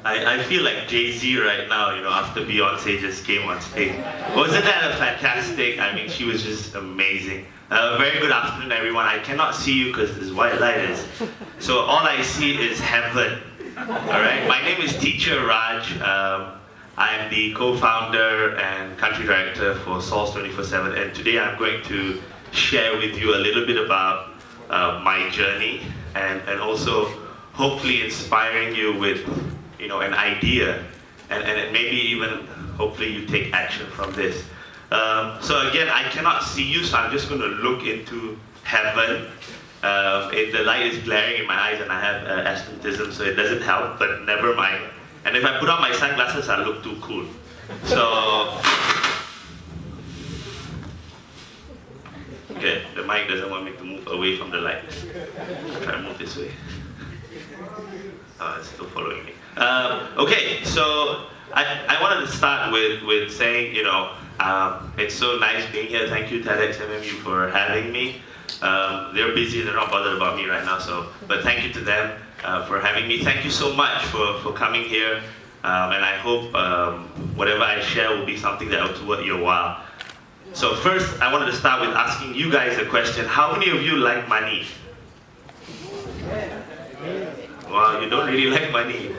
I feel like Jay-Z right now, after Beyonce just came on stage. Wasn't that a fantastic? I mean, she was just amazing. Very good afternoon, everyone. I cannot see you because this white light is. So all I see is heaven. All right. My name is Teacher Raj. I am the co-founder and country director for Sols 24/7, and today I'm going to share with you a little bit about my journey and also hopefully inspiring you with an idea and maybe even hopefully you take action from this. So again, I cannot see you, so I'm just going to look into heaven. The light is glaring in my eyes and I have astigmatism, so it doesn't help, but never mind. And if I put on my sunglasses, I look too cool. So, okay, the mic doesn't want me to move away from the light. I'll try to move this way. Oh, it's still following me. Okay, so I wanted to start with saying, it's so nice being here. Thank you, TEDxMMU, for having me. They're busy, they're not bothered about me right now, but thank you to them for having me. Thank you so much for coming here, and I hope whatever I share will be something that will be worth your while. So first, I wanted to start with asking you guys a question. How many of you like money? Wow, you don't really like money.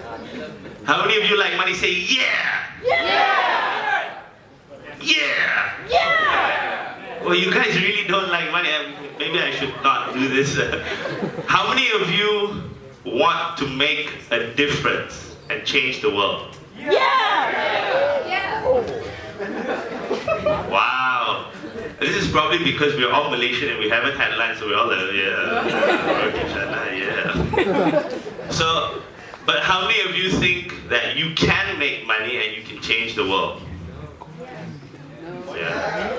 How many of you like money? Say yeah! Yeah! Yeah! Yeah! Well, you guys really don't like money. Maybe I should not do this. How many of you want to make a difference and change the world? Yeah! Yeah! Wow. This is probably because we're all Malaysian and we haven't had lunch, so we're all like, yeah. So, but how many of you think that you can make money and you can change the world? Yeah.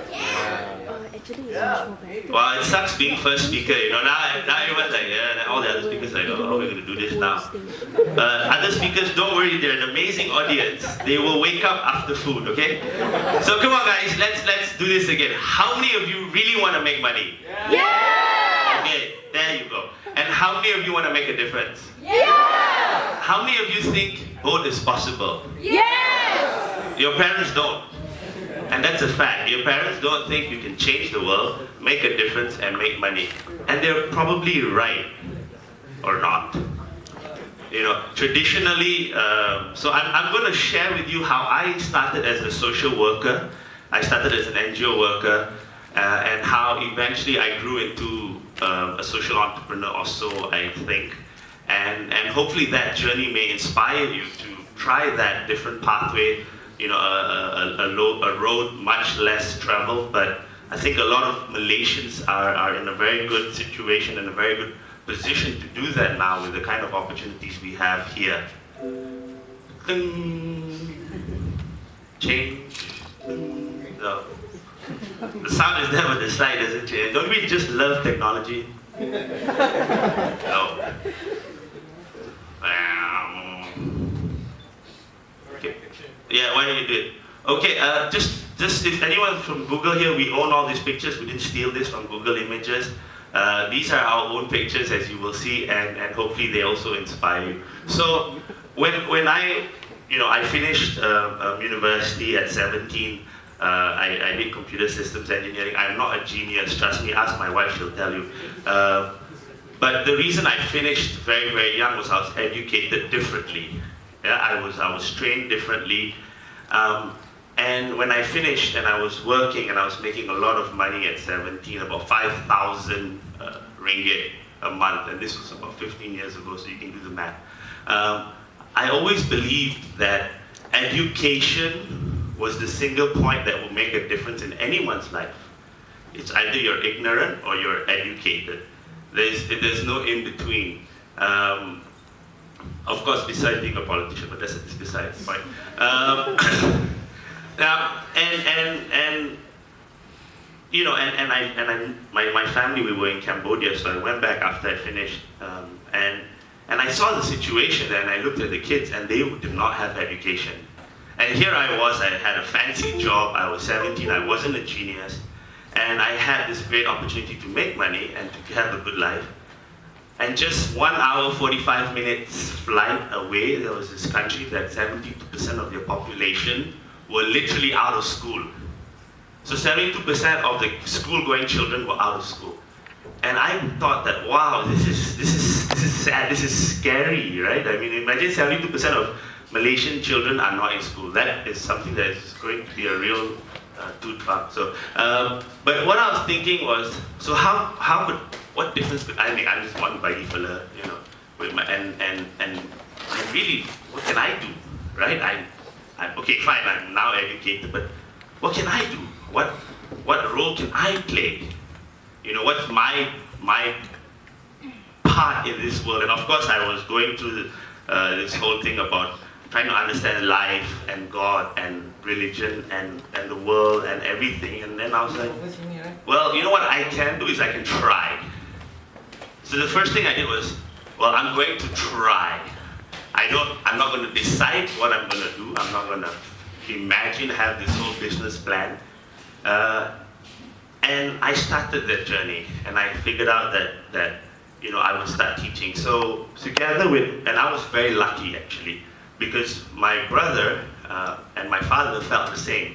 Well, it sucks being first speaker, Now everyone's like, yeah, and all the other speakers are like, oh, we're going to do this now. Other speakers, don't worry, they're an amazing audience. They will wake up after food, okay? So come on, guys, let's do this again. How many of you really want to make money? Yeah! Okay, there you go. And how many of you want to make a difference? Yeah! How many of you think both is possible? Yes! Your parents don't. And that's a fact. Your parents don't think you can change the world, make a difference, and make money. And they're probably right. Or not. Traditionally, so I'm going to share with you how I started as a social worker. I started as an NGO worker, and how eventually I grew into a social entrepreneur or so, I think. And hopefully that journey may inspire you to try that different pathway, a road much less traveled, but I think a lot of Malaysians are in a very good situation and a very good position to do that now with the kind of opportunities we have here. Change. No. The sound is there, but the slide doesn't change. Don't we just love technology? No. Okay. Yeah, why don't you do it? Okay, just if anyone from Google here, we own all these pictures. We didn't steal this from Google Images. These are our own pictures, as you will see, and hopefully they also inspire you. So when I finished university at 17. I did computer systems engineering. I'm not a genius, trust me. Ask my wife, she'll tell you. But the reason I finished very, very young was I was educated differently. Yeah, I was trained differently. And when I finished and I was working and I was making a lot of money at 17, about 5,000 ringgit a month, and this was about 15 years ago, so you can do the math. I always believed that education was the single point that will make a difference in anyone's life. It's either you're ignorant or you're educated. There's no in between. Of course, besides being a politician, but that's beside the point. Now, my family, we were in Cambodia, so I went back after I finished, and I saw the situation, and I looked at the kids, and they did not have education. And here I was, I had a fancy job, I was 17, I wasn't a genius, and I had this great opportunity to make money and to have a good life. And just 1 hour, 45 minutes flight away, there was this country that 72% of their population were literally out of school. So 72% of the school-going children were out of school. And I thought that, wow, this is sad, this is scary, right? I mean, imagine 72% of Malaysian children are not in school. That is something that is going to be a real tooth bug. So, but what I was thinking was, so what difference could I make? I'm just one buggy fella, you know, with my, and really, what can I do, right? I'm okay, fine, I'm now educated, but what can I do? What role can I play? You know, what's my part in this world? And of course, I was going through this whole thing about trying to understand life and God and religion and the world and everything. And then I was like, well, you know what I can do is I can try. So the first thing I did was, well, I'm going to try. I'm not going to decide what I'm going to do. I'm not going to imagine, have this whole business plan. And I started that journey, and I figured out that you know, I would start teaching. So together with, and I was very lucky actually, because my brother and my father felt the same.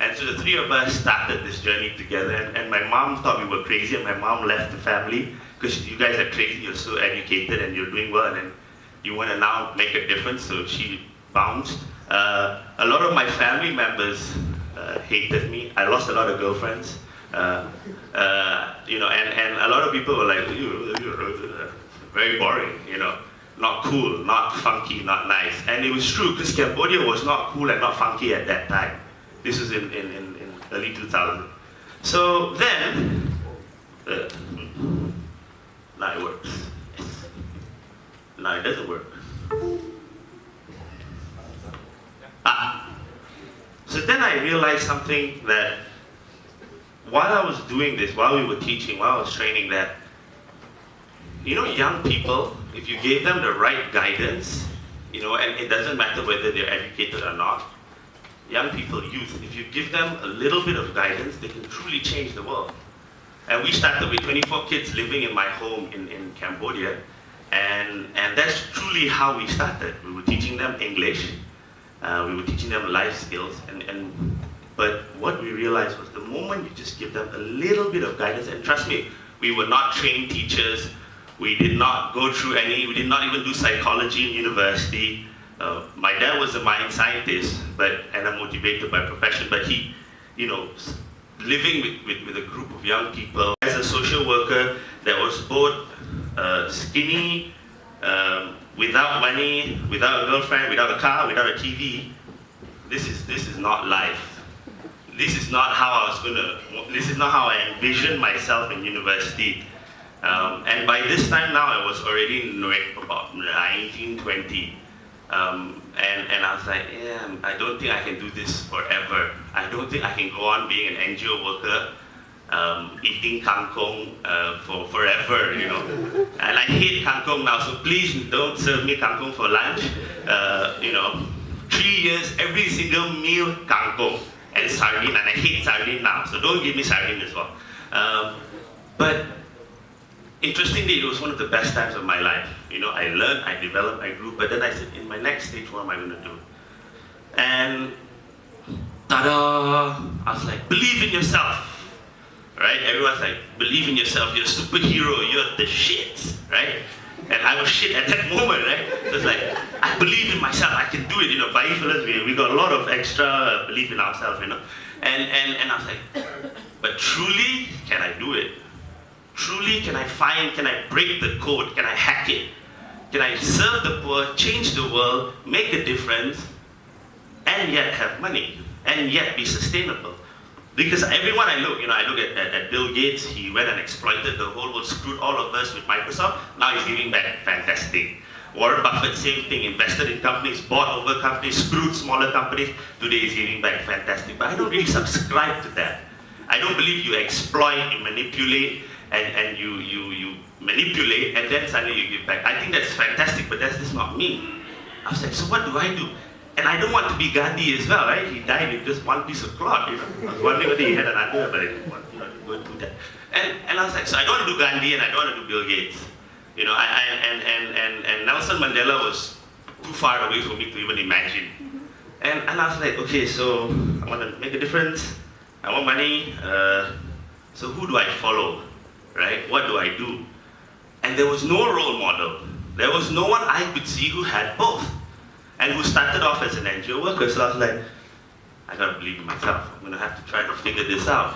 And so the three of us started this journey together, and my mom thought we were crazy, and my mom left the family, because you guys are crazy, you're so educated and you're doing well, and you want to now make a difference, so she bounced. A lot of my family members hated me. I lost a lot of girlfriends. You know, and a lot of people were like, you're very boring, you know, not cool, not funky, not nice. And it was true, because Cambodia was not cool and not funky at that time. This was in early 2000. So then, now it works. Yes. Now it doesn't work. So then I realized something, that while I was doing this, while we were teaching, while I was training, that, you know, young people, if you gave them the right guidance, you know, and it doesn't matter whether they're educated or not, young people, youth, if you give them a little bit of guidance, they can truly change the world. And we started with 24 kids living in my home in Cambodia, and that's truly how we started. We were teaching them English, we were teaching them life skills, but what we realized was the moment you just give them a little bit of guidance, and trust me, we were not trained teachers, we did not go through we did not even do psychology in university. My dad was a mind scientist, and a motivator by profession, but he, you know, living with a group of young people, as a social worker that was both skinny, without money, without a girlfriend, without a car, without a TV, this is not life. This is not how this is not how I envisioned myself in university. And by this time now, I was already about 19, 20. And I was like, yeah, I don't think I can do this forever. I don't think I can go on being an NGO worker, eating kangkong for forever, you know. And I hate kangkong now, so please don't serve me kangkong for lunch. You know, 3 years, every single meal kangkong and sardine, and I hate sardine now, so don't give me sardine as well. But interestingly, it was one of the best times of my life. You know, I learned, I developed, I grew, but then I said, in my next stage, what am I going to do? And ta-da! I was like, believe in yourself, right? Everyone's like, believe in yourself, you're a superhero, you're the shit, right? And I was shit at that moment, right? So it's like, I believe in myself, I can do it, you know, Bayi fellas, we got a lot of extra belief in ourselves, you know? And I was like, but truly, can I do it? Truly, can I break the code? Can I hack it? Can I serve the poor, change the world, make a difference, and yet have money, and yet be sustainable? Because everyone I look at Bill Gates, he went and exploited the whole world, screwed all of us with Microsoft, now he's giving back, fantastic. Warren Buffett, same thing, invested in companies, bought over companies, screwed smaller companies, today he's giving back, fantastic. But I don't really subscribe to that. I don't believe you exploit, you manipulate, and you manipulate, and then suddenly you give back. I think that's fantastic, but that's just not me. I was like, so what do I do? And I don't want to be Gandhi as well, right? He died in just one piece of cloth, you know. I was wondering whether he had another, but I didn't want to go do that. And I was like, so I don't want to do Gandhi and I don't want to do Bill Gates. You know, and Nelson Mandela was too far away for me to even imagine. And I was like, okay, so I want to make a difference. I want money. So who do I follow, right? What do I do? And there was no role model. There was no one I could see who had both, and who started off as an NGO worker. So I was like, I gotta believe in myself. I'm gonna have to try to figure this out.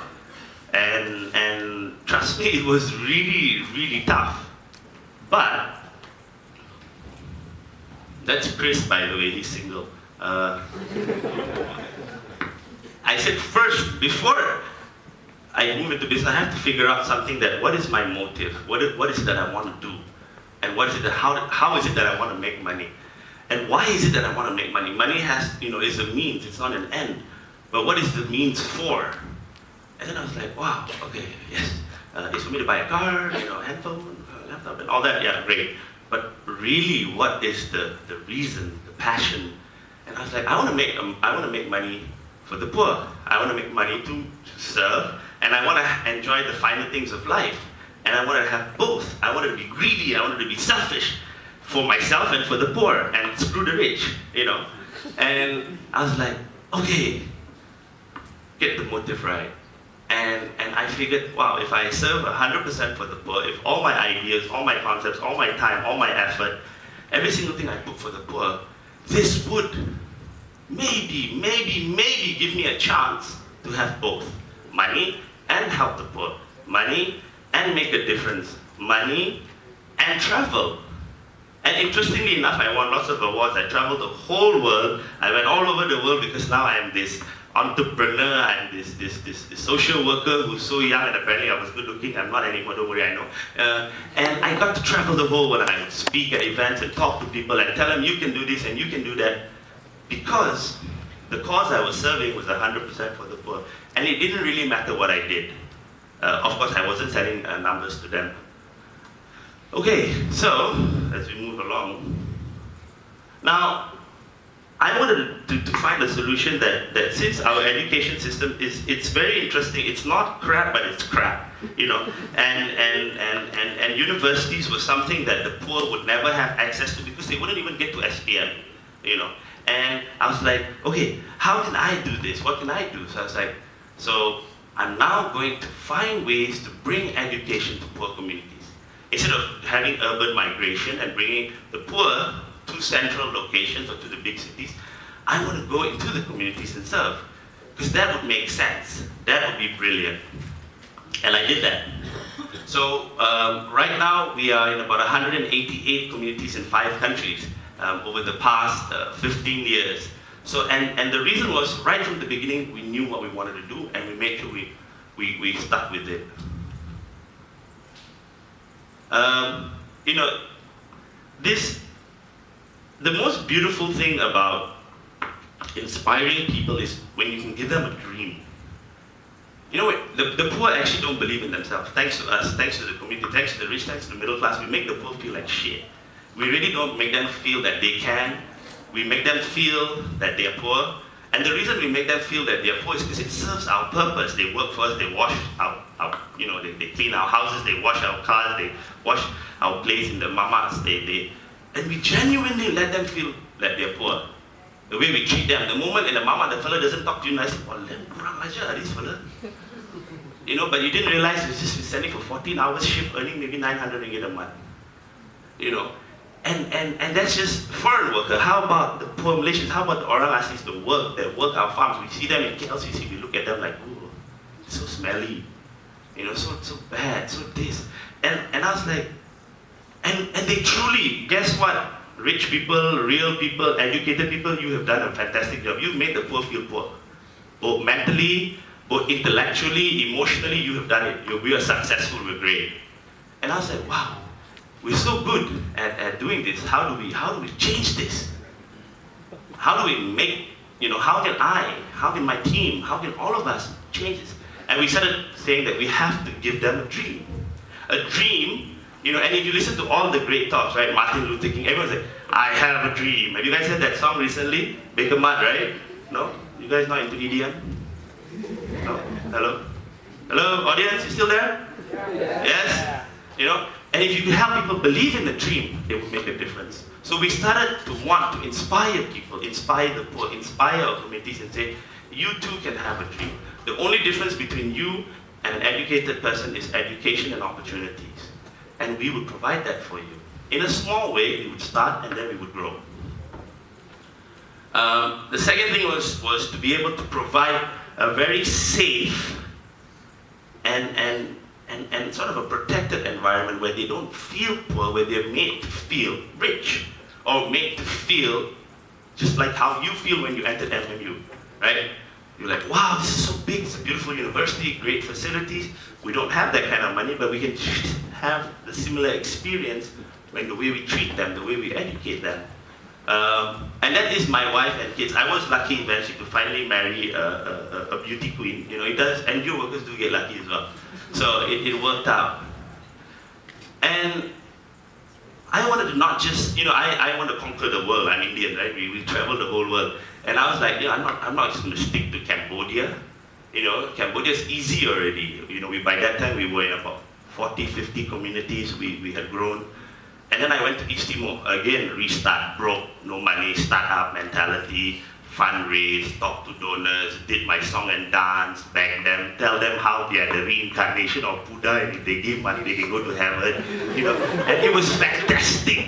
And trust me, it was really, really tough. But that's Chris, by the way, he's single. I said first, before I move into business, I have to figure out something that, what is my motive? What is it that I want to do? And what is it that, how is it that I want to make money? And why is it that I want to make money? Money has, is a means, it's not an end. But what is the means for? And then I was like, wow, okay, yes. It's for me to buy a car, handphone, laptop, and all that, yeah, great. But really, what is the reason, the passion? And I was like, I want to make money for the poor. I want to make money to serve, and I want to enjoy the finer things of life. And I want to have both. I wanted to be greedy, I wanted to be selfish for myself and for the poor, and screw the rich, And I was like, okay, get the motive right. And I figured, wow, if I serve 100% for the poor, if all my ideas, all my concepts, all my time, all my effort, every single thing I put for the poor, this would maybe give me a chance to have both. Money and help the poor. Money and make a difference. Money and travel. And interestingly enough, I won lots of awards. I traveled the whole world. I went all over the world because now I am this entrepreneur, I'm this social worker who's so young, and apparently I was good looking. I'm not anymore, don't worry, I know. And I got to travel the whole world, and I would speak at events and talk to people and tell them, you can do this and you can do that, because the cause I was serving was 100% for the poor. And it didn't really matter what I did. Of course, I wasn't selling numbers to them. Okay, so as we move along, now I wanted to find a solution that since our education system it's very interesting, it's not crap, but it's crap, and universities was something that the poor would never have access to because they wouldn't even get to SPM, And I was like, okay, how can I do this? What can I do? So I was like, so I'm now going to find ways to bring education to poor communities. Instead of having urban migration and bringing the poor to central locations or to the big cities, I want to go into the communities and serve, because that would make sense. That would be brilliant. And I did that. So right now we are in about 188 communities in 5 countries over the past 15 years. So, and the reason was, right from the beginning, we knew what we wanted to do, and we made sure we stuck with it. The most beautiful thing about inspiring people is when you can give them a dream. The poor actually don't believe in themselves. Thanks to us, thanks to the community, thanks to the rich, thanks to the middle class, we make the poor feel like shit. We really don't make them feel that they can. We make them feel that they're poor. And the reason we make them feel that they're poor is because it serves our purpose. They work for us, they wash they clean our houses, they wash our cars, they wash our plates in the mamas, and we genuinely let them feel that they're poor. The way we treat them, the moment in the mama, the fella doesn't talk to you nicely, oh, let kurang ajar this fella. But you didn't realize he's just standing for 14 hours shift, earning maybe 900 ringgit a month. And that's just foreign worker. How about the poor Malaysians? How about the orang aslis that work our farms? We see them in KLCC, we look at them like, ooh, so smelly, so bad, so this. And I was like, and they truly, guess what? Rich people, real people, educated people, you have done a fantastic job. You've made the poor feel poor. Both mentally, both intellectually, emotionally, you have done it. We are successful, we're great. And I was like, wow. We're so good at doing this. How do we change this? How do we make, how can my team, how can all of us change this? And we started saying that we have to give them a dream. A dream, and if you listen to all the great talks, right? Martin Luther King, everyone's like, I have a dream. Have you guys heard that song recently? Baker Mud, right? No? You guys not into EDM? No? Hello? Hello, audience, you still there? Yes? And if you could help people believe in the dream, it would make a difference. So we started to want to inspire people, inspire the poor, inspire our communities and say, you too can have a dream. The only difference between you and an educated person is education and opportunities. And we would provide that for you. In a small way, we would start and then we would grow. The second thing was to be able to provide a very safe and sort of a protected environment where they don't feel poor, where they're made to feel rich, or made to feel just like how you feel when you entered MMU, right? You're like, wow, this is so big, it's a beautiful university, great facilities. We don't have that kind of money, but we can have the similar experience when the way we treat them, the way we educate them. And that is my wife and kids. I was lucky eventually to finally marry a beauty queen. You know, it does, and your workers do get lucky as well. So it worked out. And I wanted to not just, you know, I want to conquer the world. I'm Indian, right? We travel the whole world. And I was like, yeah, I'm not just going to stick to Cambodia. You know, Cambodia's easy already. You know, by that time we were in about 40, 50 communities. We had grown. And then I went to East Timor. Again, restart, broke, no money, startup mentality, fundraise, talk to donors, did my song and dance, beg them, tell them how they are the reincarnation of Buddha, and if they give money, they can go to heaven. You know, and it was fantastic.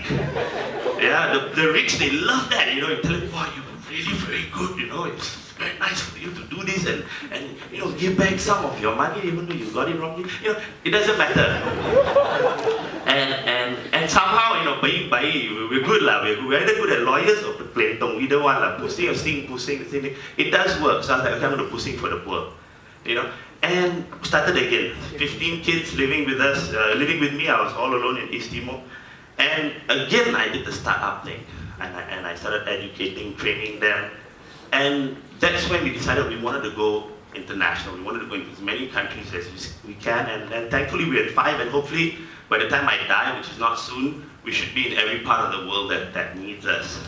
Yeah, the rich, they love that. You know, you tell them, wow, you're really very good. You know, it's very nice for you to do this and you know, give back some of your money even though you got it wrongly. You know, it doesn't matter. And somehow, you know, we're good lah. We're either good at lawyers or plain tong, either one lah. Pusing or pusing. It does work. So I was like, okay, I'm going to pusing for the poor. You know, and started again. 15 kids living with us, living with me. I was all alone in East Timor. And again, I did the startup thing. And I started educating, training them. And that's when we decided we wanted to go international. We wanted to go into as many countries as we can. And thankfully, we're at 5. And hopefully, by the time I die, which is not soon, we should be in every part of the world that needs us.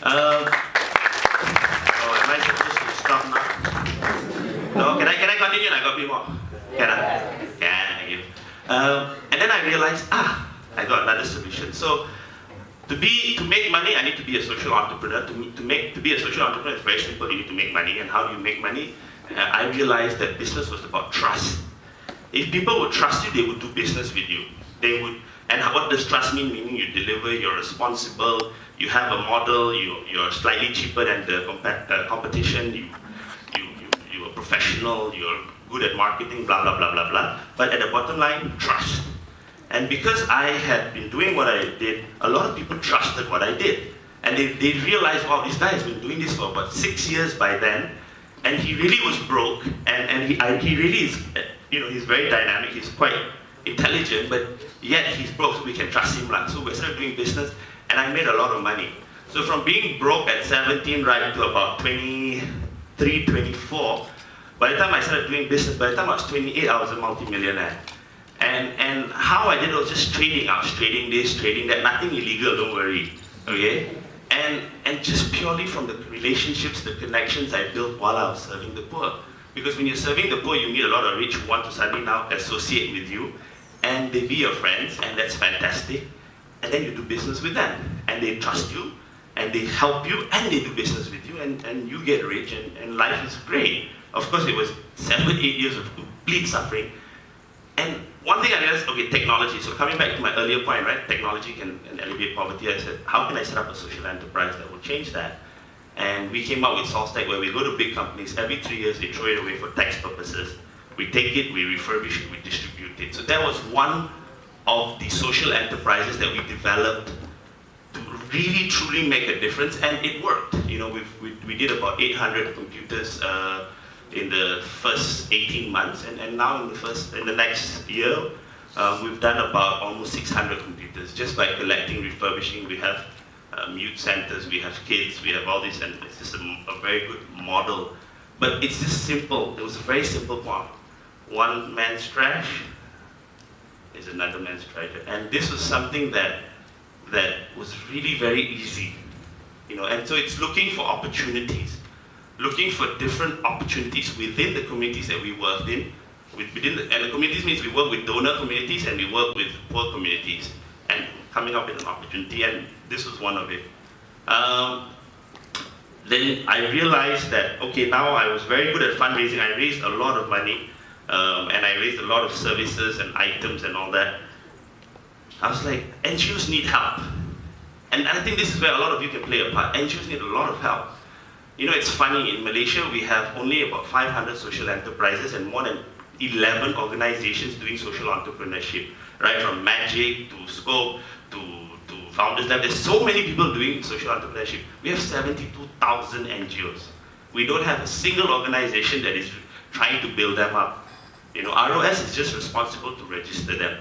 Am I supposed to stop now? No? Can I continue? I got a bit more. Can I? Can, thank you. And then I realized, I got another solution. So, to make money, I need to be a social entrepreneur. To be a social entrepreneur, it's very simple. You need to make money. And how do you make money? I realized that business was about trust. If people would trust you, they would do business with you. They would. And what does trust mean? Meaning you deliver, you're responsible, you have a model, you're slightly cheaper than the competition, you're a professional, you're good at marketing, blah, blah, blah, blah, blah. But at the bottom line, trust. And because I had been doing what I did, a lot of people trusted what I did. And they realized, wow, this guy has been doing this for about 6 years by then, and he really was broke, and he really is, you know, he's very dynamic, he's quite intelligent, but yet he's broke, so we can trust him. So we started doing business, and I made a lot of money. So from being broke at 17 right to about 23, 24, by the time I started doing business, by the time I was 28, I was a multi-millionaire. And how I did it was just trading. I was trading this, trading that, nothing illegal, don't worry, okay? And just purely from the relationships, the connections I built while I was serving the poor. Because when you're serving the poor, you meet a lot of rich who want to suddenly now associate with you, and they be your friends, and that's fantastic. And then you do business with them, and they trust you, and they help you, and they do business with you, and you get rich, and life is great. Of course, it was 7, 8 years of complete suffering. And one thing I realized, okay, technology. So coming back to my earlier point, right? Technology can alleviate poverty. I said, how can I set up a social enterprise that will change that? And we came up with SolveTech, where we go to big companies. Every 3 years, they throw it away for tax purposes. We take it, we refurbish it, we distribute it. So that was one of the social enterprises that we developed to really, truly make a difference. And it worked. You know, we did about 800 computers in the first 18 months, and now in the next year, we've done about almost 600 computers just by collecting, refurbishing. We have youth centers, we have kids, we have all this, and it's just a very good model. But it's just simple. It was a very simple one. One man's trash is another man's treasure, and this was something that was really very easy, you know. And so it's looking for opportunities. Looking for different opportunities within the communities that we worked in And the communities means we work with donor communities and we work with poor communities, and coming up with an opportunity, and this was one of it. Then I realized that, okay, now I was very good at fundraising. I raised a lot of money, and I raised a lot of services and items and all that. I was like, NGOs need help. And I think this is where a lot of you can play a part. NGOs need a lot of help. You know, it's funny, in Malaysia, we have only about 500 social enterprises and more than 11 organizations doing social entrepreneurship, right? From Magic to Scope to Founders Lab. There's so many people doing social entrepreneurship. We have 72,000 NGOs. We don't have a single organization that is trying to build them up. You know, ROS is just responsible to register them.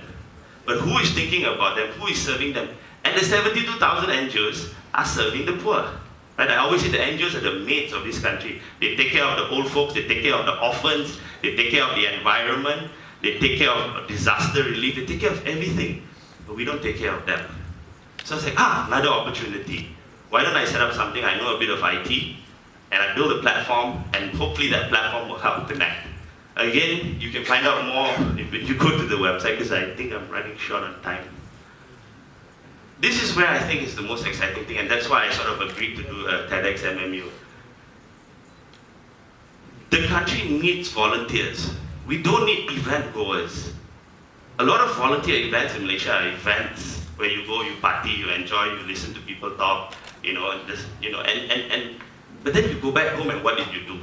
But who is thinking about them? Who is serving them? And the 72,000 NGOs are serving the poor. Right? I always say the NGOs are the maids of this country. They take care of the old folks, they take care of the orphans, they take care of the environment, they take care of disaster relief, they take care of everything. But we don't take care of them. So I was like, another opportunity. Why don't I set up something? I know a bit of IT, and I build a platform, and hopefully that platform will help connect. Again, you can find out more if you go to the website, because I think I'm running short on time. This is where I think is the most exciting thing, and that's why I sort of agreed to do a TEDxMMU. The country needs volunteers. We don't need event goers. A lot of volunteer events in Malaysia are events where you go, you party, you enjoy, you listen to people talk, you know, and this, you know, but then you go back home and what did you do?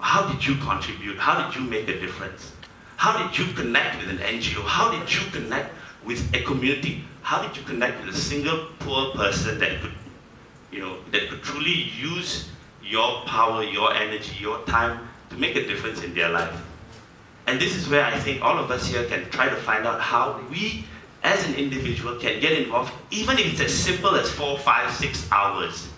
How did you contribute? How did you make a difference? How did you connect with an NGO? How did you connect with a community? How did you connect with a single poor person that could, you know, that could truly use your power, your energy, your time to make a difference in their life? And this is where I think all of us here can try to find out how we, as an individual, can get involved, even if it's as simple as 4, 5, 6 hours.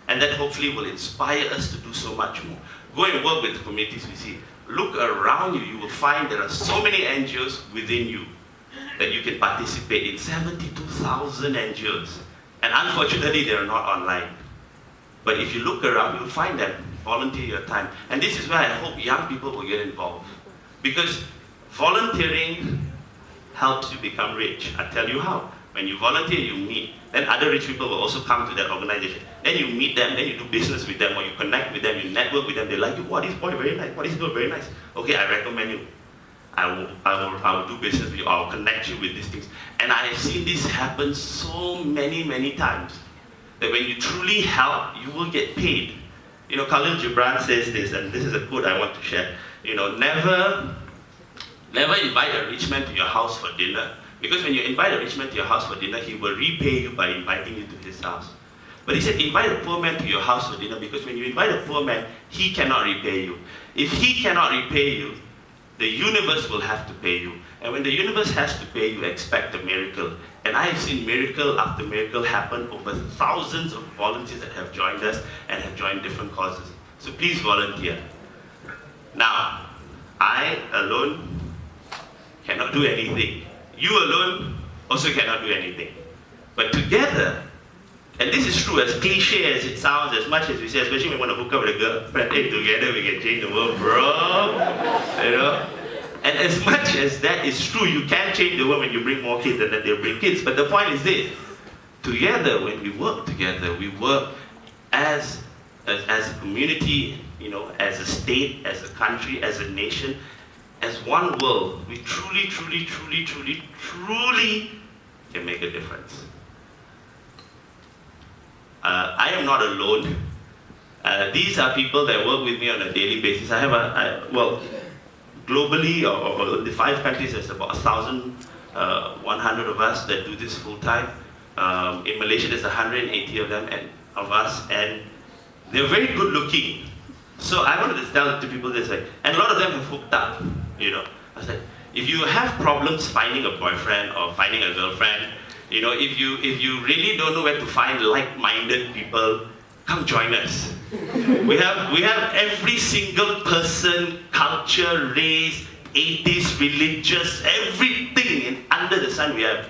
And that hopefully will inspire us to do so much more. Go and work with the communities we see. Look around you, you will find there are so many NGOs within you that you can participate in. 72,000 NGOs. And unfortunately, they are not online. But if you look around, you'll find them. Volunteer your time. And this is where I hope young people will get involved. Because volunteering helps you become rich. I'll tell you how. When you volunteer, you meet. Then other rich people will also come to that organization. Then you meet them, then you do business with them, or you connect with them, you network with them. They like you. What is boy very nice? What is girl very nice? Okay, I recommend you. I will do business with you. I'll connect you with these things. And I have seen this happen so many times. That when you truly help, you will get paid. You know, Khalil Gibran says this, and this is a quote I want to share. You know, never invite a rich man to your house for dinner. Because when you invite a rich man to your house for dinner, he will repay you by inviting you to his house. But he said, invite a poor man to your house for dinner, because when you invite a poor man, he cannot repay you. If he cannot repay you, the universe will have to pay you. And when the universe has to pay you, expect a miracle. And I have seen miracle after miracle happen over thousands of volunteers that have joined us and have joined different causes. So please volunteer. Now, I alone cannot do anything. You alone also cannot do anything. But together, and this is true, as cliche as it sounds, as much as we say, especially when we want to hook up with a girlfriend, hey, together we can change the world, bro. You know? And as much as that is true, you can change the world when you bring more kids and then they'll bring kids. But the point is this, together, when we work together, we work as a community, you know, as a state, as a country, as a nation, as one world, we truly can make a difference. I am not alone. These are people that work with me on a daily basis. I have globally, or in the 5 countries, there's about 1,100 of us that do this full time. In Malaysia, there's 180 of them of us, and they're very good looking. So I wanted to tell to people this, and a lot of them have hooked up, you know. I was like, if you have problems finding a boyfriend or finding a girlfriend, you know, if you really don't know where to find like-minded people, come join us. We have every single person, culture, race, atheist, religious, everything under the sun we have.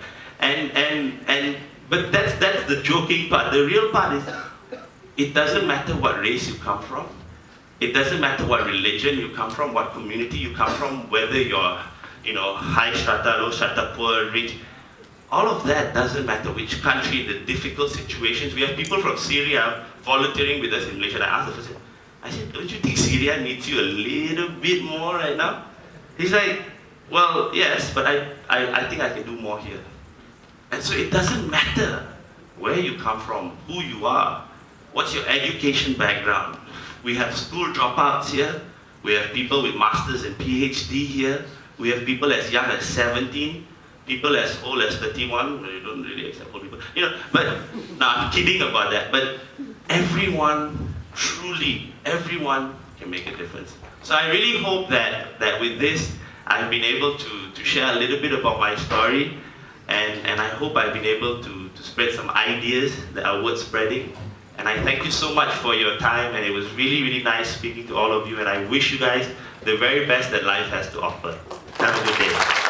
But that's the joking part. The real part is, it doesn't matter what race you come from. It doesn't matter what religion you come from, what community you come from, whether you're, high strata, low strata, poor, rich. All of that doesn't matter which country, the difficult situations. We have people from Syria volunteering with us in Malaysia. I asked the person, I said, don't you think Syria needs you a little bit more right now? He's like, well, yes, but I think I can do more here. And so it doesn't matter where you come from, who you are, what's your education background. We have school dropouts here. We have people with masters and PhD here. We have people as young as 17, people as old as 31. You don't really accept old people, But no, I'm kidding about that. But everyone, truly, everyone can make a difference. So I really hope that with this, I've been able to share a little bit about my story, and I hope I've been able to spread some ideas that are worth spreading. And I thank you so much for your time, and it was really, really nice speaking to all of you, and I wish you guys the very best that life has to offer. Have a good day.